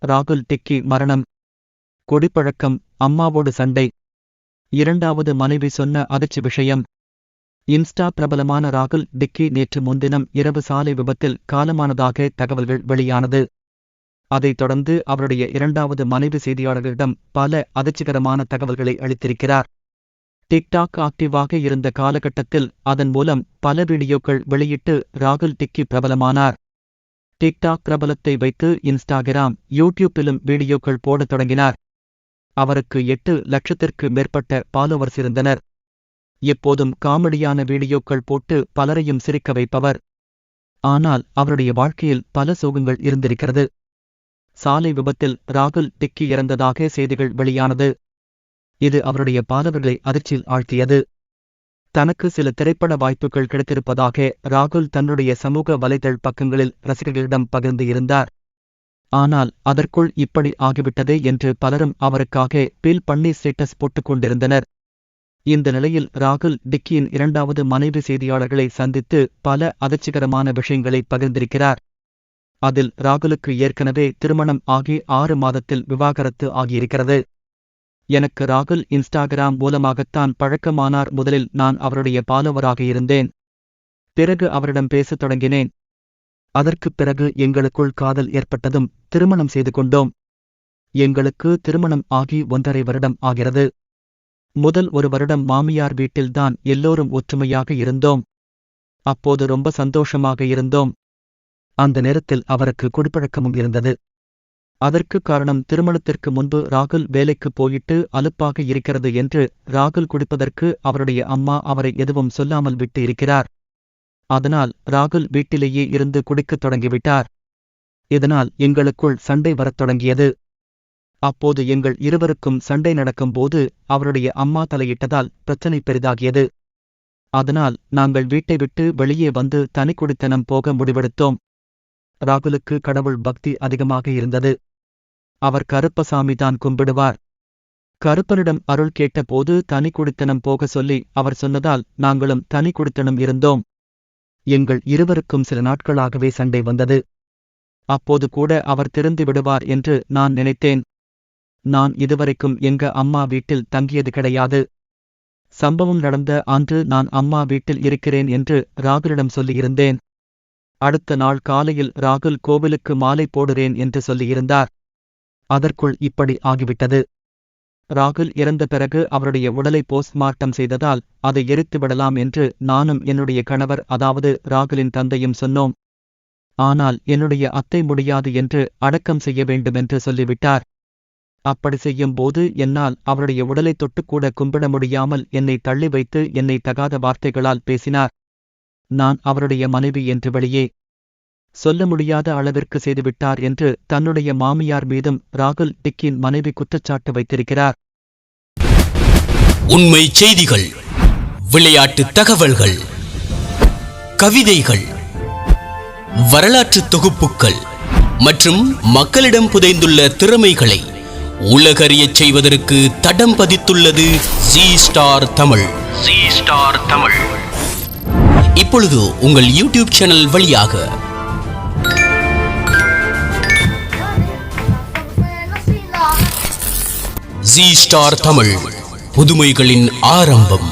ராகுல் டிக்கி மரணம். குடிப்பழக்கம், அம்மாவோடு சண்டை. இரண்டாவது மனைவி சொன்ன அதிர்ச்சி விஷயம். இன்ஸ்டா பிரபலமான ராகுல் டிக்கி நேற்று முன்தினம் இரவு சாலை விபத்தில் காலமானதாக தகவல்கள் வெளியானது. அதைத் தொடர்ந்து அவருடைய இரண்டாவது மனைவி செய்தியாளர்களிடம் பல அதிர்ச்சிகரமான தகவல்களை அளித்திருக்கிறார். டிக்டாக் ஆக்டிவாக இருந்த காலகட்டத்தில் அதன் மூலம் பல வீடியோக்கள் வெளியிட்டு ராகுல் டிக்கி பிரபலமானார். டிக்டாக் பிரபலத்தை வைத்து இன்ஸ்டாகிராம், யூடியூப்பிலும் வீடியோக்கள் போடத் தொடங்கினார். அவருக்கு 8 லட்சத்திற்கு மேற்பட்ட ஃபாலோவர்ஸ் இருந்தனர். எப்போதும் காமெடியான வீடியோக்கள் போட்டு பலரையும் சிரிக்க வைப்பவர். ஆனால் அவருடைய வாழ்க்கையில் பல சோகங்கள் இருந்திருக்கிறது. சாலை விபத்தில் ராகுல் டிக்கி இறந்ததாக செய்திகள் வெளியானது. இது அவருடைய பாலவர்களை அதிர்ச்சியில் ஆழ்த்தியது. தனக்கு சில திரைப்பட வாய்ப்புகள் கிடைத்திருப்பதாக ராகுல் தன்னுடைய சமூக வலைதள பக்கங்களில் ரசிகர்களிடம் பகிர்ந்து இருந்தார். ஆனால் அதற்குள் இப்படி ஆகிவிட்டதே என்று பலரும் அவருக்காக ஃபீல் பண்ணி ஸ்டேட்டஸ் போட்டுக் கொண்டிருந்தனர். இந்த நிலையில் ராகுல் டிக்கியின் இரண்டாவது மனைவி செய்தியாளர்களை சந்தித்து பல அதிர்ச்சிகரமான விஷயங்களை பகிர்ந்திருக்கிறார். அதில் ராகுலுக்கு ஏற்கனவே திருமணம் ஆகி 6 மாதத்தில் விவாகரத்து ஆகியிருக்கிறது. எனக்கு ராகுல் இன்ஸ்டாகிராம் மூலமாகத்தான் பழக்கமானார். முதலில் நான் அவருடைய ஃபாலோவராக இருந்தேன். பிறகு அவரிடம் பேசத் தொடங்கினேன். அதற்குப் பிறகு எங்களுக்குள் காதல் ஏற்பட்டதும் திருமணம் செய்து கொண்டோம். எங்களுக்கு திருமணம் ஆகி 1.5 வருடம் ஆகிறது. முதல் 1 வருடம் மாமியார் வீட்டில்தான் எல்லோரும் ஒற்றுமையாக இருந்தோம். அப்போது ரொம்ப சந்தோஷமாக இருந்தோம். அந்த நேரத்தில் அவருக்கு குடிப்பழக்கமும் இருந்தது. அதற்கு காரணம் திருமணத்திற்கு முன்பு ராகுல் வேலைக்கு போயிட்டு அலுப்பாக இருக்கிறது என்று ராகுல் குடிப்பதற்கு அவருடைய அம்மா அவரை எதுவும் சொல்லாமல் விட்டு இருக்கிறார். அதனால் ராகுல் வீட்டிலேயே இருந்து குடிக்கத் தொடங்கிவிட்டார். இதனால் எங்களுக்குள் சண்டை வரத் தொடங்கியது. அப்போது எங்கள் இருவருக்கும் சண்டை நடக்கும்போது அவருடைய அம்மா தலையிட்டதால் பிரச்சனை பெரிதாகியது. அதனால் நாங்கள் வீட்டை விட்டு வெளியே வந்து தனிக்குடித்தனம் போக முடிவெடுத்தோம். ராகுலுக்கு கடவுள் பக்தி அதிகமாக இருந்தது. அவர் கருப்பசாமிதான் கும்பிடுவார். கருப்பனிடம் அருள் கேட்டபோது தனிக்குடித்தனம் போக சொல்லி அவர் சொன்னதால் நாங்களும் தனிக்குடித்தனம் இருந்தோம். எங்கள் இருவருக்கும் சில நாட்களாகவே சண்டை வந்தது. அப்போது கூட அவர் திருந்து விடுவார் என்று நான் நினைத்தேன். நான் இதுவரைக்கும் எங்க அம்மா வீட்டில் தங்கியது கிடையாது. சம்பவம் நடந்த அன்று நான் அம்மா வீட்டில் இருக்கிறேன் என்று ராகுலிடம் சொல்லியிருந்தேன். அடுத்த நாள் காலையில் ராகுல் கோவிலுக்கு மாலை போடுறேன் என்று சொல்லியிருந்தார். அதற்குள் இப்படி ஆகிவிட்டது. ராகுல் இறந்த பிறகு அவருடைய உடலை போஸ்ட்மார்ட்டம் செய்ததால் அதை எரித்துவிடலாம் என்று நானும் என்னுடைய கணவர், அதாவது ராகுலின் தந்தையும் சொன்னோம். ஆனால் என்னுடைய அத்தை முடியாது என்று அடக்கம் செய்ய வேண்டுமென்று சொல்லிவிட்டார். அப்படி செய்யும் போது என்னால் அவருடைய உடலை தொட்டுக்கூட கும்பிட முடியாமல் என்னை தள்ளி வைத்து என்னை தகாத வார்த்தைகளால் பேசினார். நான் அவருடைய மனைவி என்று வெளியே சொல்ல முடியாத அளவிற்கு செய்துவிட்டார் என்று தன்னுடைய மாமியார் மீதும் ராகுல் டிக்கியின் மனைவி குற்றச்சாட்டு வைத்திருக்கிறார். உண்மை செய்திகள், விளையாட்டு தகவல்கள், கவிதைகள், வரலாற்று தொகுப்புகள் மற்றும் மக்களிடம் புதைந்துள்ள திறமைகளை உலகறியச் செய்வதற்கு தடம் பதித்துள்ளது ஜி ஸ்டார் தமிழ். இப்பொழுது உங்கள் யூடியூப் சேனல் வழியாக ஜி ஸ்டார் தமிழ், புதுமைகளின் ஆரம்பம்.